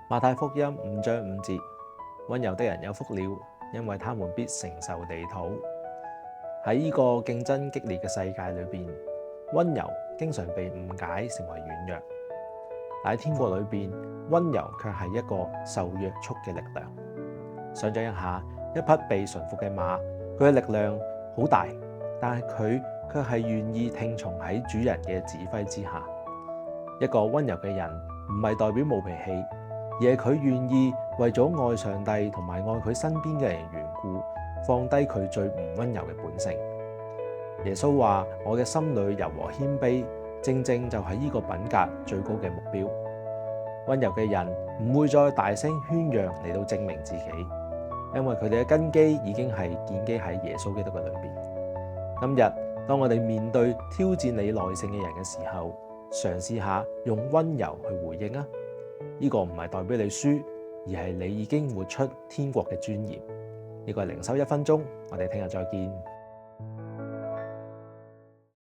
馬太福音5章5節，溫柔的人有福了，因為他們必承受地土。喺呢個競爭激烈嘅世界裏邊，溫柔經常被誤解成為軟弱，但喺天國裏邊，溫柔卻係一個受約束嘅力量。想象一下，一匹被馴服嘅馬，佢嘅力量好大，但係佢卻係願意聽從喺主人嘅指揮之下。一個溫柔嘅人唔係代表冇脾氣，而係佢願意為咗愛上帝同埋愛佢身邊嘅人緣故，放低佢最唔溫柔嘅本性。耶穌話：我嘅心裏柔和謙卑，正正就係呢個品格最高嘅目標。溫柔嘅人唔會再大聲宣揚嚟到證明自己，因為佢哋嘅根基已經係建基喺耶穌基督嘅裏邊。今日當我哋面對挑戰你耐性嘅人嘅時候，嘗試下用溫柔去回應啊！呢個唔係代表你輸，而係你已經活出天國嘅尊嚴。呢個係靈修1分鐘，我哋聽日再見。